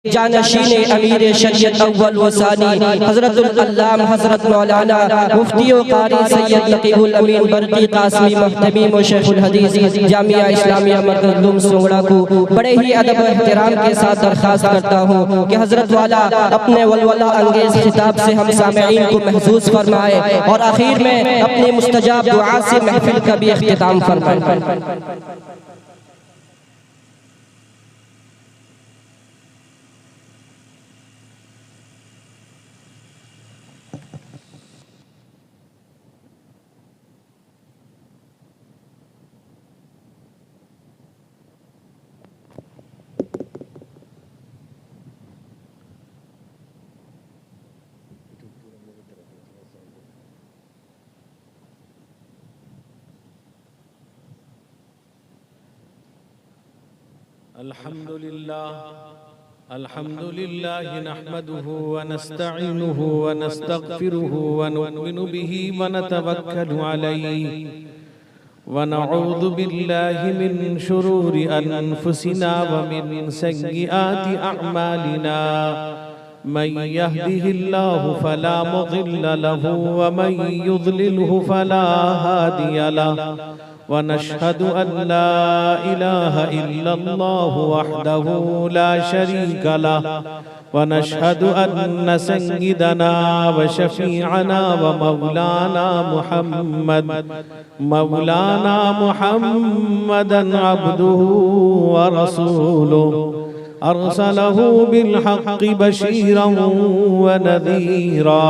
जानशीन अमीर शरीयत अव्वल व सानी हज़रतुल अल्लाम हज़रत मौलाना मुफ्ती व कारी सैयद नकीबुल अमीन बरकी कासमी महतमी व शेखुल हदीस जामिया इस्लामिया मरकज़ लुम सोगड़ा को बड़े ही अदब व एहतराम के साथ दरख्वास्त करता हूँ कि हज़रत वाला अपने वलवला अंगेज़ खिताब से हम सामईन को महसूस फरमाए और आखिर में अपनी मुस्तजाब दुआ से महफिल का भी इख्तिताम फरमाए। अल्हम्दुलिल्लाह नहमदुहु व नस्तईनुहु व नस्तगफिरुहु व नु'मिनु बिही व नतवक्कलु अलैहि व नऊज़ु बिल्लाहि मिन शुरूरि अनफुसिना व मिन सय्यिआति अअमालिना मन यहदिहिल्लाहु फला मुज़िल्ल लहु व मन युज़लिलहु फला हादिय लहु वनशहदु अल्ला इलाहा इल्लल्लाहु वहदहु ला शरीका लहु वनशहदु अन्न सय्यिदना व शफीअना व मौलाना मुहम्मदन अब्दुहु व रसूलुहु अरसलहु बिलहक़्क़ि बशीरन व नज़ीरा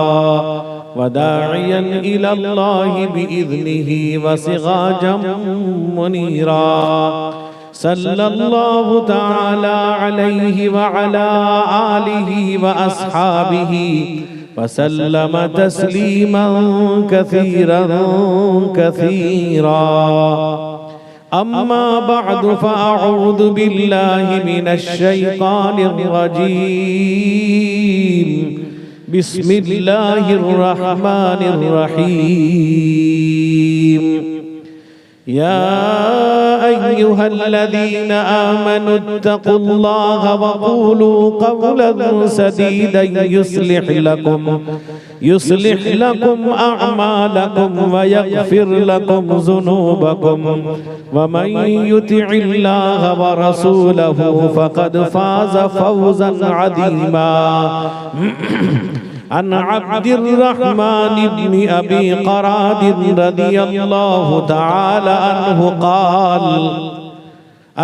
वदाइयन इलल्लाहि बिइज़्निहि व सिराजम मुनीरा सल्लल्लाहु तआला अलैहि व अला आलिहि व अस्हाबिहि व सल्लम तस्लीमन कसीरन कसीरा अम्मा बअदु फअऊज़ु बिल्लाहि मिनश शैतानिर रजीम बिस्मिल्लाहिर रहमानिर रहीम या अय्युहल्लज़ीना आमनुत्तक़ुल्लाहा व क़ूलू क़ौलन सदीदन युस्लिह लकुम अअमालकुम व यग़फिर लकुम ज़ुनूबकुम व मन युतिइल्लाहा व रसूलहु फ़क़द फ़ाज़ फ़ौज़न अज़ीमा। अन अब्दिर्रहमान इब्न अबी क़राद रज़ियल्लाहु तआला अन्हु क़ाल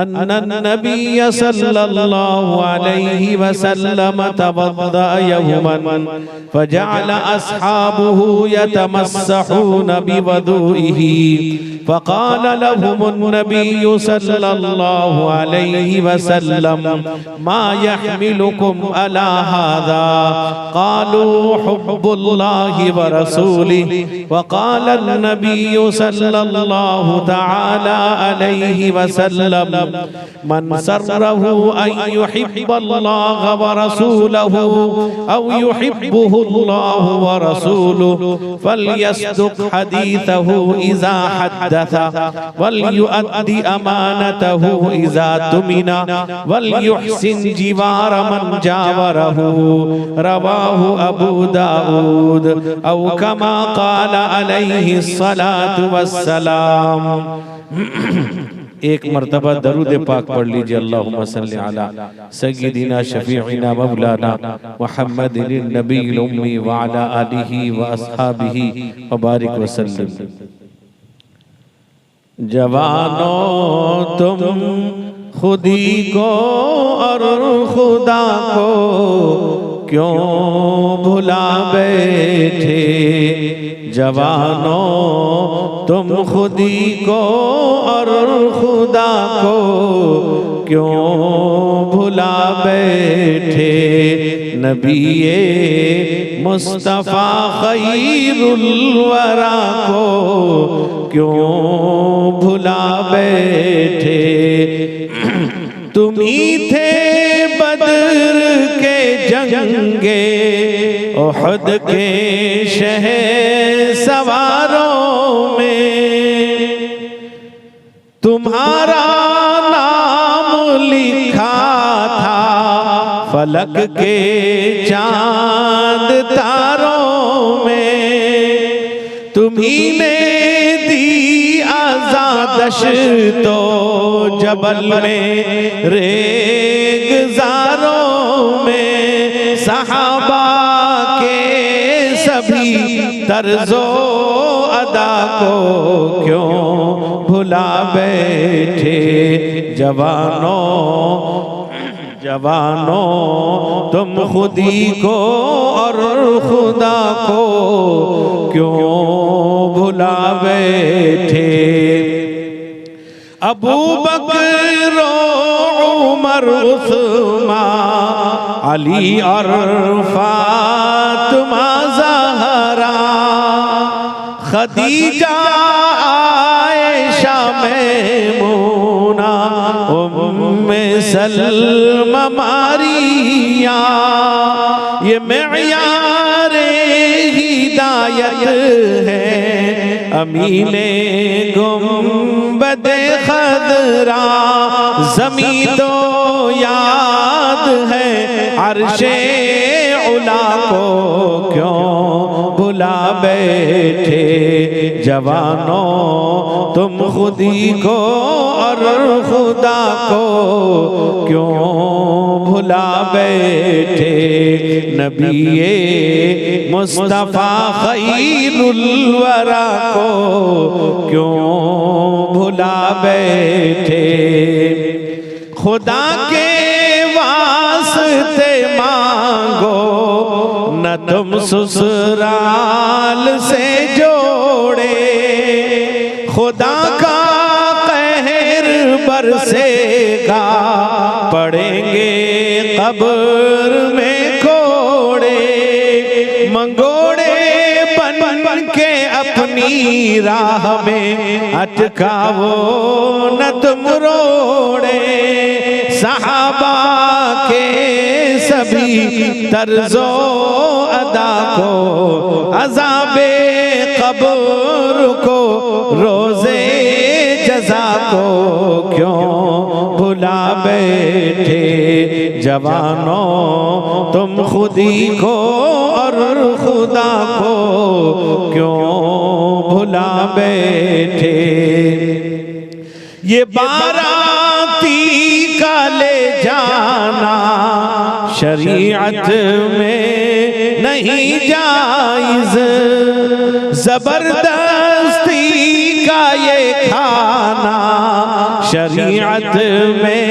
अन्न नबिय्य सल्लल्लाहु अलैहि वसल्लम तवद्दअ यौमन फजअल अस्हाबुहु यतमस्सहून बिवुदूइहि फ़क़ाल लहुमुन नबिय्यु सल्लल्लाहु अलैहि वसल्लम मा यहमिलुकुम अला हाज़ा क़ालू हुब्बुल्लाहि व रसूलिहि फ़क़ाल नबिय्यु सल्लल्लाहु तआला अलैहि वसल्लम मन सर्रहु अन युहिब्बल्लाह व रसूलहु औ युहिब्बुहुल्लाहु व रसूलुहु फलयस्दुक़ हदीथहु इज़ा हद्दथ वलयुअद्दि अमानतहु इज़ा तुमिना वलयुहसिन जिवार मन जावरहु रवाहु अबू दाऊद औ कमा क़ाल अलैहि सलातु वस्सलाम। एक मर्तबा दरूद पाक पढ़ लीजिए। अल्लाहुम्मा सल्लि अला सय्यिदिना शफीइना मौलाना मुहम्मदिन नबील उम्मी व अला आलिहि व अस्हाबिहि व बारिक वसल्लम। जवानों तुम खुदी को और खुदा को क्यों भुला बैठे। जवानों तुम खुदी को और खुदा को क्यों भुला बैठे। नबीए मुस्तफ़ा खैरुल वरा को क्यों भुला बैठे। तुम ही थे बदर के जंगे उहद के शहर सवारों में तुम्हारा नाम लिखा था फलक के चांद तारों में तुम्ही ने दी आजादश तो जबल में रेगजारों में सहाबा के सभी तर्जो अदा को क्यों भुला बैठे जवानों जवानों तुम खुदी को और खुदा को क्यों भुला बैठे। अबू बकर उमर उस्मान अली और फातिमा ज़हरा खदीजा आयशा मैमूना उम्मे सलमा मारिया ये मेयारे हिदायत है अमीने गुंबदे खदरा ज़मीं तो याद है अर्शे उला को क्यों भुला बैठे जवानों तुम खुदी को और खुदा को क्यों भुला बैठे। नबीए मुस्तफ़ा खैरुल वरा को क्यों भुला बैठे। खुदा के वास्ते मांगो न तुम ससुराल से जोड़े खुदा का कहर बरसेगा पड़ेंगे कब्र में कोड़े मंगोड़े बन के अपनी राह में अटकावो न तुम रोड़े। सहाबा के सभी तर्जो अदा को अज़ाबे कब्र को रोज़े जज़ा को क्यों भुला बैठे जवानों तुम खुदी को और खुदा को क्यों भुला बैठे। ये बाराती का ले जाना शरीयत में नहीं जायज़ जबरदस्ती का ये खाना शरीयत में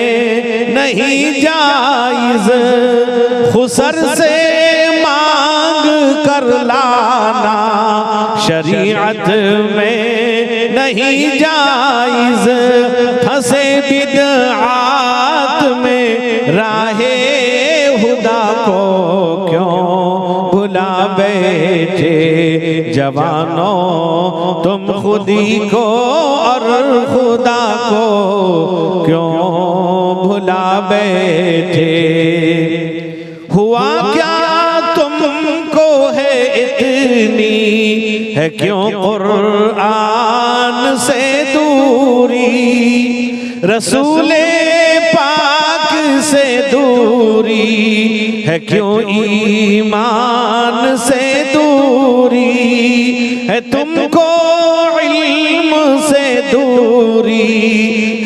नहीं जायज़ खुसर से मांग कर लाना शरीयत में नहीं जायज़ फंसे बिदआत में राहे खुदा को क्यों भुला बैठे जवानों तुम खुदी को और खुदा को क्यों भुला बैठे। हुआ क्या तुमको है इतनी है क्यों कुरान से दूरी रसूले पाक से दूरी है क्यों ईमान से दूरी है तुमको इल्म से दूरी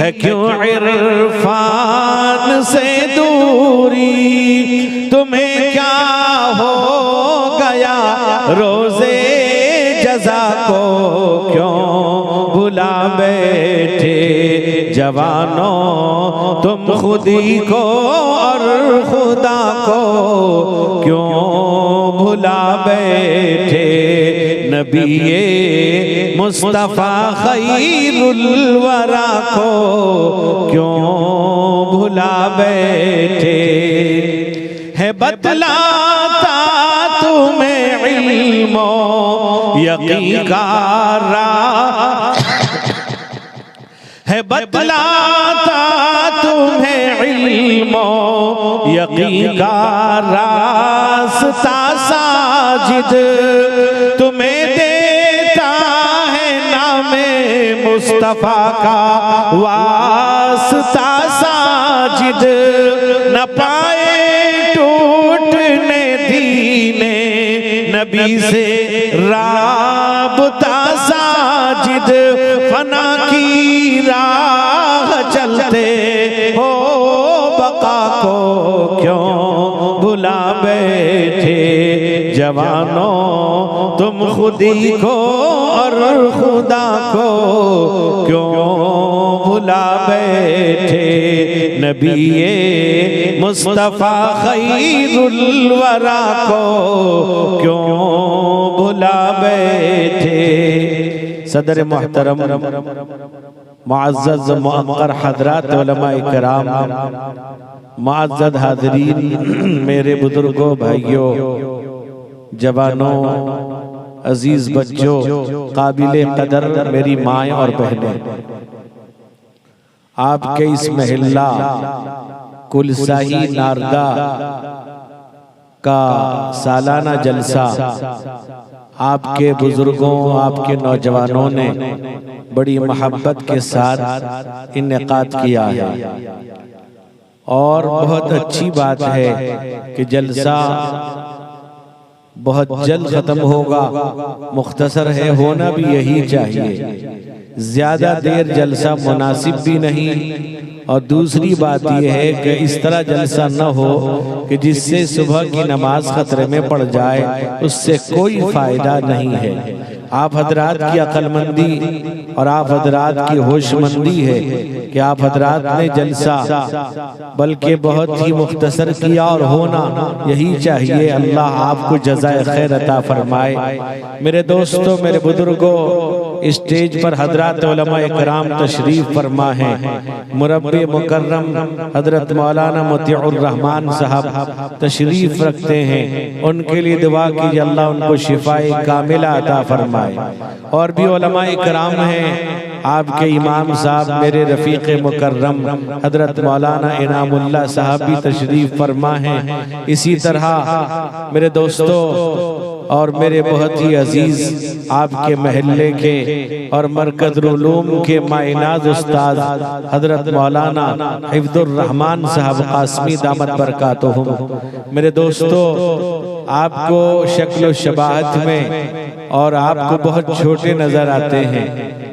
है क्यों इरफान से दूरी तुम्हें क्या हो गया रोज़े जज़ा को क्यों भुला बैठे जवानों तुम खुदी को और खुदा को क्यों भुला बैठे। नबीए मुस्तफ़ा खैरुल वरा को क्यों भुला बैठे। है बतलाता तुम्हें इल्मो यकीन का राह है बतलाता तुम्हें इल्मो यकीन का रास्ता साजिद तुम्हें देता है नामे मुस्तफ़ा का वास्ता साजिद न पाए नबी से राबता साजिद फना की राह चलते हो, बका को क्यों भुला बैठे जवानों तुम खुदी को और खुदा को क्यों भुला बैठे। नबी मुस्तफा खैरुल वरा को क्यों भुला बैठे। सदर मोहतरम मुअज़्ज़ज़ मुअक्कर हज़रात उलमाए किराम, मुअज़्ज़ज़ हाज़रीन, मेरे बुजुर्गों, भाइयों, जवानों, अजीज बच्चों, काबिले कदर मेरी माएँ और बहनें, आपके इस महल्ला कुलसाही नारदा का सालाना जलसा आपके बुजुर्गों, आपके नौजवानों ने बड़ी मोहब्बत के साथ इन्नेकाद किया है। और बहुत अच्छी बात है कि जलसा बहुत जल्द खत्म होगा, मुख्तसर है, होना भी यही चाहिए। ज्यादा देर जलसा मुनासिब भी नहीं। और दूसरी बात यह है कि इस तरह जलसा न हो कि जिससे सुबह की नमाज खतरे में पड़ जाए, उससे कोई फायदा नहीं है। आप हजरात की अक्लमंदी और आप हजरात की होशमंदी है कि आप हजरात ने जलसा बल्कि बहुत ही मुख्तसर किया, और होना यही चाहिए। अल्लाह आपको जज़ाए खैर अता फरमाए। मेरे दोस्तों, मेरे बुजुर्गों, स्टेज पर हजरात उलमाए किराम तशरीफ फरमा हैं। मुरब्बी मुकर्रम हजरत मौलाना मोतिउर रहमान साहब तशरीफ रखते हैं। उनके लिए दुआ कीजिए, अल्लाह उनको शिफाए कामिला अता फरमाए। और भी उलमाए किराम हैं, आपके इमाम साहब मेरे रफीक मुकर्रम हजरत मौलाना इनामुल्लाह साहब भी तशरीफ फरमा हैं। इसी तरह मेरे दोस्तों और मेरे बहुत ही अजीज आपके महल्ले के और मरकज़ुल उलूम के माइनाज उस्ताद हजरत मौलाना हिफ्जुर रहमान साहब कासमी दामत बरकातुहुम। मेरे दोस्तों, आपको शक्ल शबाहत में और आपको बहुत छोटे नजर आते हैं,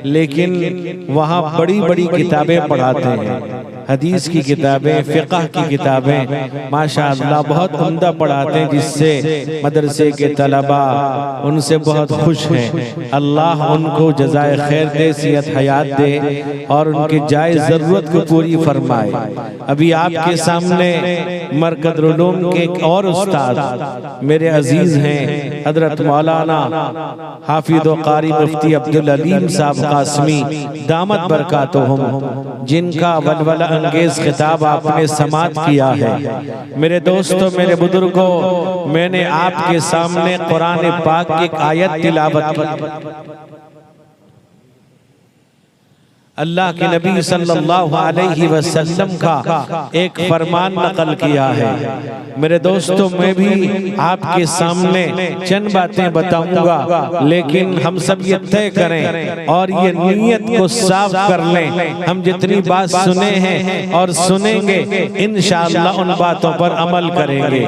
लेकिन वहाँ बड़ी बड़ी किताबें पढ़ाते हैं। हदीस की किताबें, फ़िक़ह की किताबें माशाअल्लाह बहुत उम्दा पढ़ाते हैं, जिससे मदरसे के तलबा उनसे बहुत खुश हैं। अल्लाह उनको जज़ाए खैर दे, सिहत हयात दे और उनकी जायज़ ज़रूरत को पूरी फरमाए। अभी आपके सामने मरकज़ुल उलूम के एक और उस्ताद मेरे अजीज़ हैं, हजरत मौलाना हाफिज़ व कारी मुफ्ती अब्दुल अलीम साहब कासमी दामत बरकातुहुम, जिनका वलवला अंगेज खिताब आपने समात किया है। मेरे दोस्तों, मेरे बुजुर्गों, मैंने आपके सामने कुरान पाक की एक आयत तिलावत की। अल्लाह के नबी सल्लल्लाहु अलैहि वसल्लम का एक फरमान नकल किया है। मेरे दोस्तों, मैं भी आपके सामने चंद बातें बताऊंगा, लेकिन हम सब ये तय करें और ये नीयत को साफ कर लें, हम जितनी बात सुने हैं और सुनेंगे इंशाअल्लाह उन बातों पर अमल करेंगे।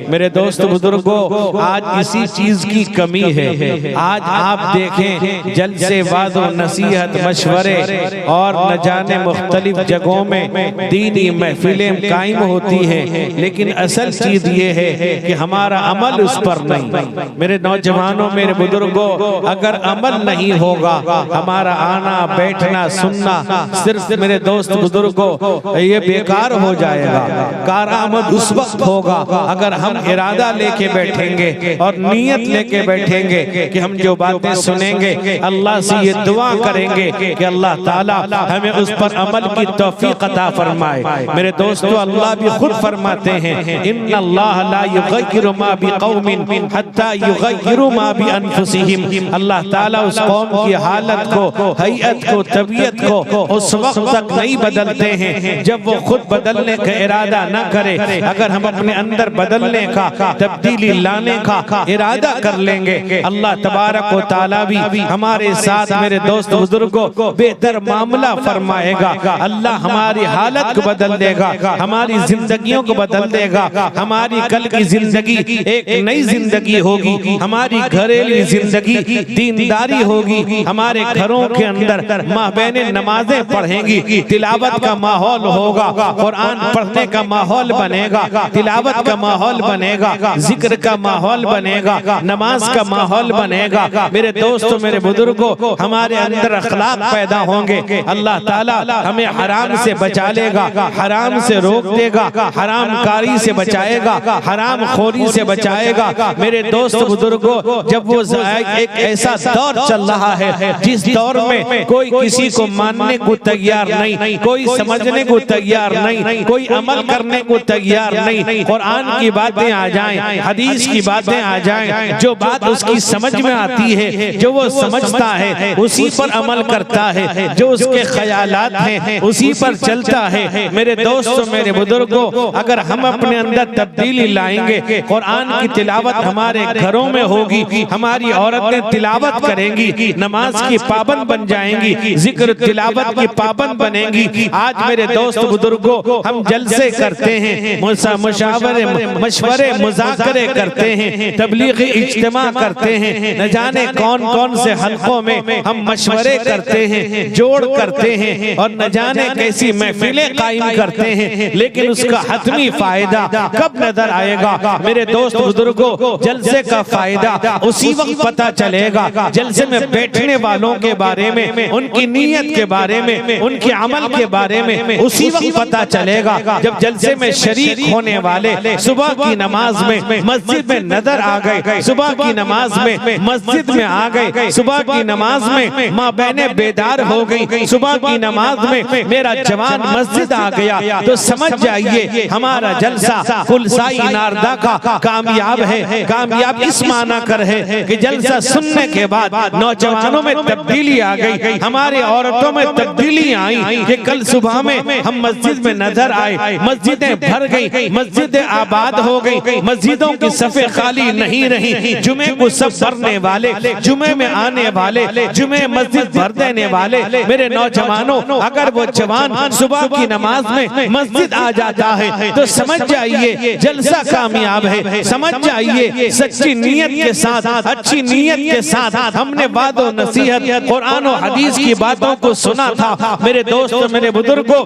मेरे दोस्त बुजुर्गों, आज इसी चीज की कमी है। आज आप देखें जलसे वाज़ो नसीहत मशवरे और न जाने मुख्तलिफ जगहों में दीनी महफिलें कायम होती हैं, लेकिन असल चीज ये है कि हमारा अमल उस पर नहीं। मेरे नौजवानों, मेरे बुजुर्गों, अगर अमल नहीं होगा, हमारा आना बैठना सुनना सिर्फ मेरे दोस्त बुजुर्गों ये बेकार हो जाएगा। कारआमद उस वक्त होगा अगर हम इरादा लेके बैठेंगे और नीयत लेके बैठेंगे कि हम जो बातें सुनेंगे अल्लाह से ये दुआ करेंगे कि अल्लाह ताला हमें उस पर अमल की तौफीक अता फरमाए। मेरे दोस्तों, अल्लाह भी खुद फरमाते हैं, इन्नल्लाह ला युग़य्यिरु मा बिक़ौमिन हत्ता युग़य्यिरु मा बिअन्फुसिहिम। अल्लाह ताला उस कौम की हालत को, हैयत को, तबीयत को उस वक्त तक नहीं बदलते हैं जब वो खुद बदलने का इरादा न करे। अगर हम अपने अंदर बदलने का, तब्दीली लाने का इरादा कर लेंगे, अल्लाह तबारक व तआला भी हमारे साथ मेरे दोस्त बुजुर्गों बेहतर मामला फरमाएगा। अल्लाह हमारी हालत को बदल देगा, हमारी जिंदगियों को बदल देगा। हमारी कल की जिंदगी एक नई जिंदगी होगी, हमारी घरेलू जिंदगी दीनदारी होगी। हमारे घरों के अंदर माँ बहनें नमाजें पढ़ेंगी, तिलावत का माहौल होगा, कुरान पढ़ने का माहौल बनेगा, तिलावत का माहौल बनेगा, जिक्र का माहौल बनेगा, नमाज का माहौल बनेगा। मेरे दोस्तों, मेरे बुजुर्गों, हमारे अंदर अखलाक पैदा होंगे। अल्लाह ताला हमें हराम से बचा लेगा, हराम से रोक देगा, हराम कारी से बचाएगा, हराम खोरी से बचाएगा। मेरे दोस्त बुजुर्गों, जब वो एक ऐसा दौर चल रहा है जिस दौर में कोई किसी को मानने को तैयार नहीं, कोई समझने को तैयार नहीं, कोई अमल करने को तैयार नहीं। कुरान की बातें आ जाएं, हदीस की बातें आ जाएं, जो बात उसकी समझ में आती है, जो वो समझता है उसी पर अमल करता है, जो उसके ख्यालात हैं उसी पर चलता है। मेरे दोस्तों, मेरे बुजुर्गों, अगर हम अपने अंदर तब्दीली लाएंगे, कुरान की तिलावत हमारे घरों में होगी, हमारी औरतें तिलावत करेंगी, नमाज की पाबंद बन जाएंगी, जिक्र तिलावत की पाबंद बनेंगी। आज मेरे दोस्त बुजुर्गों, हम जलसे करते हैं, मुशावरे मशवरे मुज़ाकरे करते हैं, तबलीगी इज्तिमा करते हैं, न जाने कौन कौन से हलकों में हम मशवरे करते हैं, जोड़ करते हैं, और न जाने कैसी महफिलें कायम करते हैं, लेकिन उसका हतमी फायदा कब नजर आएगा? मेरे दोस्त बुजुर्गों, जलसे का फायदा उसी वक्त पता चलेगा, जलसे में बैठने वालों के बारे में, उनकी नीयत के बारे में, उनके अमल के बारे में उसी वक्त पता चलेगा जब जलसे में शरीक होने वाले सुबह की नमाज में मस्जिद में नजर आ गए, सुबह की नमाज में मस्जिद में आ गए, सुबह की नमाज में माँ बहनें बेदार हो गई, सुबह की नमाज में मेरा जवान मस्जिद आ गया, तो समझ जाइए हमारा जलसा कुलसाई नारदा का कामयाब है। कामयाब इस माना कर है कि जलसा सुनने के बाद नौजवानों में तब्दीली आ गई, हमारे औरतों में तब्दीली आई कि कल सुबह में हम मस्जिद में नजर आए, मस्जिदें भर गई, मस्जिदें आबाद हो गई, मस्जिदों की सफे खाली नहीं रही, जुमे को सब भरने वाले, जुमे में आने वाले, जुमे मस्जिद भर देने वाले। मेरे नौजवानों, अगर वो जवान सुबह की नमाज में मस्जिद आ जाता है तो समझ जाइए जलसा कामयाब है। समझ जाइए सच्ची नीयत के साथ, अच्छी नीयत के साथ हमने वादो नसीहत कुरान और हदीस की बातों को सुना था। मेरे दोस्तों, मेरे बुजुर्गों,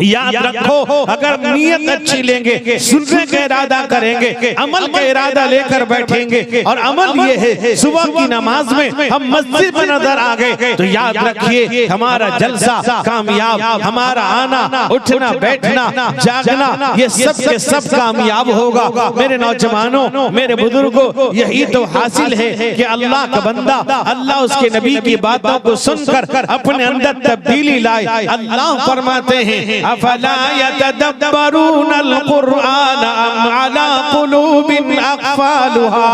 याद रखो, अगर नीयत अच्छी लेंगे, सुनने का इरादा करेंगे, अमल का इरादा लेकर बैठेंगे, और अमल ये है सुबह की नमाज में हम मस्जिद में नजर आ गए, तो याद रखिए हमारा जलसा कामयाब, हमारा आना, उठना, बैठना, जागना, ये सब के सब कामयाब होगा। मेरे नौजवानों, मेरे बुजुर्गों, यही तो हासिल है कि अल्लाह का बंदा, अल्लाह उसके नबी की बातों को सुनकर अपने अंदर तब्दीली लाए। अल्लाह फरमाते हैं, अफला यतदब्बरूनल कुरआन अम अला कुलूबिन अक़फ़ालुहा।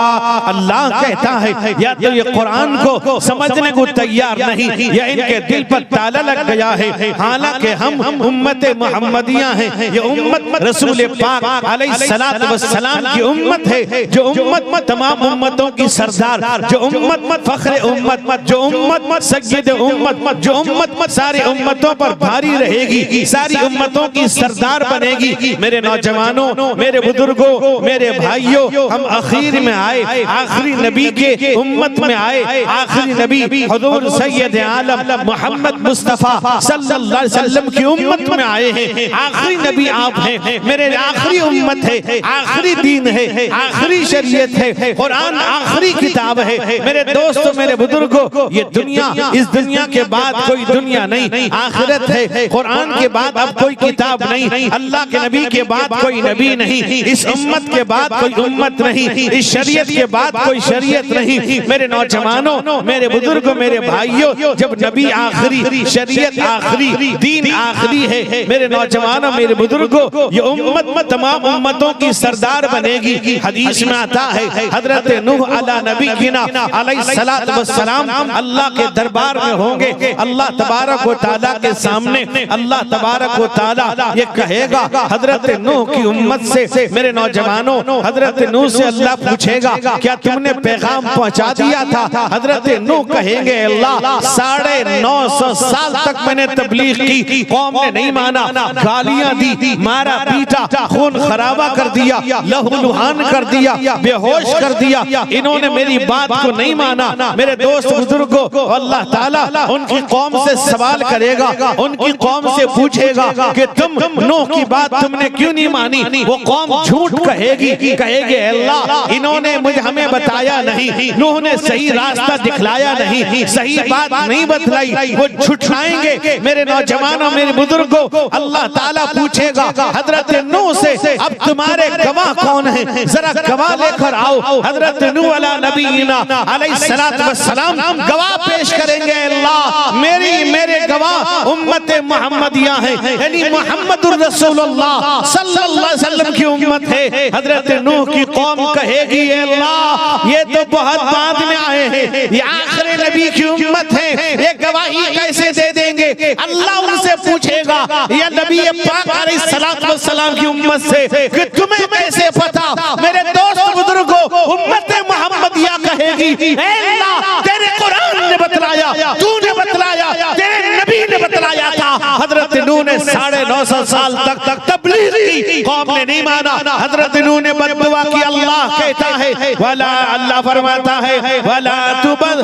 अल्लाह कहता है या तो ये कुरान को समझने को तैयार नहीं, या इनके दिल पर ताला लग गया है। हालांकि हम उम्मत मुहम्मदिया हैं, ये उम्मत रसूल पाक अलैहिस्सलातु वस्सलाम की उम्मत है, जो उम्मत तमाम उम्मतों की सरदार, जो उम्मत फख्र उम्मत, जो उम्मत सय्यद उम्मत, जो उम्मत सारी उम्मतों पर भारी रहेगी, सारी उम्मतों की सरदार बनेगी। मेरे नौजवानों, मेरे बुजुर्गों, मेरे भाइयों, हम आखिर में आए, आखिरी नबी के उम्मत में आए, आखिरी नबी हुजूर सय्यद आलम मोहम्मद मुस्तफा सल्लल्लाहु अलैहि वसल्लम की उम्मत में आए हैं। आखिरी नबी आप हैं, मेरे आखिरी उम्मत है, आखिरी दीन है, आखिरी शरीयत है, कुरान आखिरी किताब है। मेरे दोस्तों, मेरे बुजुर्गों, ये दुनिया, इस दुनिया के बाद कोई दुनिया नहीं, आखिरत है। कुरान के बाद अब कोई किताब नहीं, अल्लाह के नबी के बाद कोई नबी नहीं, इस उम्मत के बाद कोई उम्मत नहीं, इस शरीयत के बाद कोई शरीयत नहीं। मेरे नौजवानों, मेरे बुजुर्गों, मेरे भाइयों, जब नबी आखिरी, शरीयत आखिरी, दीन आखिरी है, मेरे नौजवानों, मेरे बुजुर्गों, ये उम्मत तमाम उम्मतों की सरदार बनेगी। हदीस में आता है हजरत नूह अला नबीना अलैहिस्सलातु वस्सलाम अल्लाह के दरबार में होंगे, अल्लाह तबारक व तआला के सामने अल्लाह तबारक व तआला ये कहेगा हजरत नूह की उम्मत से, मेरे नौजवानों, हजरत नूह से अल्लाह पूछेगा क्या तुमने पैगाम पहुंचा दिया था? हजरत नूह कहेंगे अल्लाह 950 साल तक मैंने तबलीग की, कौम ने नहीं माना, गालियां दी, मारा पीटा, खून खराबा कर दिया, लहूलुहान कर दिया, बेहोश कर दिया, इन्होंने मेरी बात को नहीं माना। मेरे दोस्त बुजुर्गों, अल्लाह ताला उनकी कौम से सवाल करेगा, उनकी कौम से पूछेगा कि तुम नूह की बात तुमने क्यों नहीं मानी? वो कौम झूठ कहेगी, कहेगी अल्लाह इन्होंने मुझे हमें बताया नहीं, नूह ने सही रास्ता दिखलाया नहीं, सही बात नहीं बतलाई, वो झुठलाएंगे। मेरे नौजवानों, मेरे बुजुर्गों, अल्लाह ताला पूछेगा हजरत नूह से अब तुम्हारे गवाह कौन है? जरा गवाह लेकर आओ। हजरत नूह अला नबीना अलैहिस्सलातु वस्सलाम गवाह पेश करेंगे। अल्लाह मेरे गवाह उम्मत मुहम्मदिया है, यानी मुहम्मदुर रसूलुल्लाह सल्लल्लाहु अलैहि वसल्लम की उम्मत है। हजरत नूह की कौम कहेगी अल्लाह ये तो बहुत बाद में आए हैं, ये आखिरी नबी की उम्मत है, ये गवाही कैसे दे देंगे? अल्लाह उनसे पूछेगा या नबी पाक अलैहिस्सलातु वस्सलाम की उम्मत से कि तुम्हें कैसे पता? मेरे दोस्त बुजुर्गों, उम्मत मुहम्मदिया कहेगी अल्लाह तेरे कुरान ने बतलाया, तूने बतलाया, तेरे नबी ने बतलाया था। हजरत नूह ने 950 साल तक तबलीग की, कौम ने नहीं माना। हजरत नूह ने बददुआ की। अल्लाह कहता है वला, अल्लाह फरमाता है वला तुबद,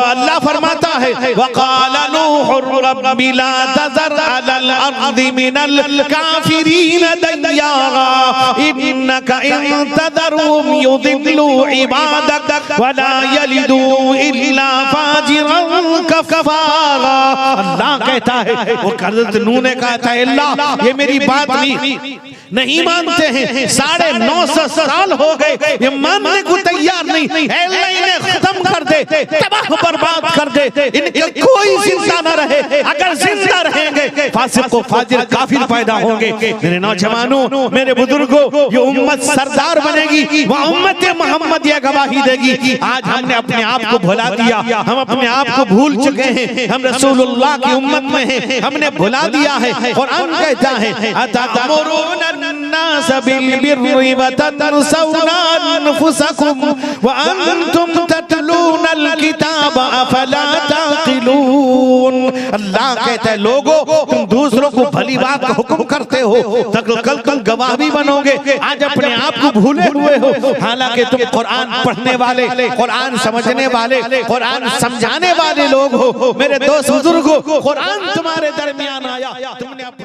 अल्लाह फरमाता है वक़ाल नूह रब्बी ला तज़र अलल अर्दि मिनल काफिरीन दय्यारा इन्नका इन तज़रहुम युदिल्लू इबादक वला यलिदू इल्ला फाजिरन कफ़ारा। अल्लाह कहता है, वो हज़रत नूह ने कहा था अल्लाह ये मेरी बात नहीं मानते हैं, 950 साल हो गए, ये मानने को तैयार नहीं, अल्लाह इन्हें खत्म कर दे, तबाह बर्बाद कर दे, इनका कोई जिंदा न रहे। अगर जिंदा रहेंगे फासिक व फाजिर काफिर पैदा होंगे। मेरे नौजवानों, मेरे बुजुर्गों, ये उम्मत सरदार बनेगी, वह उम्मत मोहम्मद ये गवाही देगी। आज हमने अपने आप को भुला दिया, हम अपने आप को भूल चुके हैं, हम रसूलुल्लाह की उम्मत में हैं, हमने भुला दिया है। कुरान कहता है अतअमुरूना अन्नास बिल बिर्रि व तनसौना अनफुसकुम व अंतुम ततलूनल किताब अफला ताक़िलून। अल्लाह कहता है लोगों, तुम दूसरों को भली बात का हुक्म करते हो, कल तुम गवाह भी बनोगे, आज अपने आप को भूले हुए हो। हालांकि तुम कुरान पढ़ने वाले, कुरान समझने वाले, कुरान समझाने वाले लोग हो। मेरे दोस्त बुजुर्गों, कुरान तुम्हारे दरमियान आया, तुमने अपने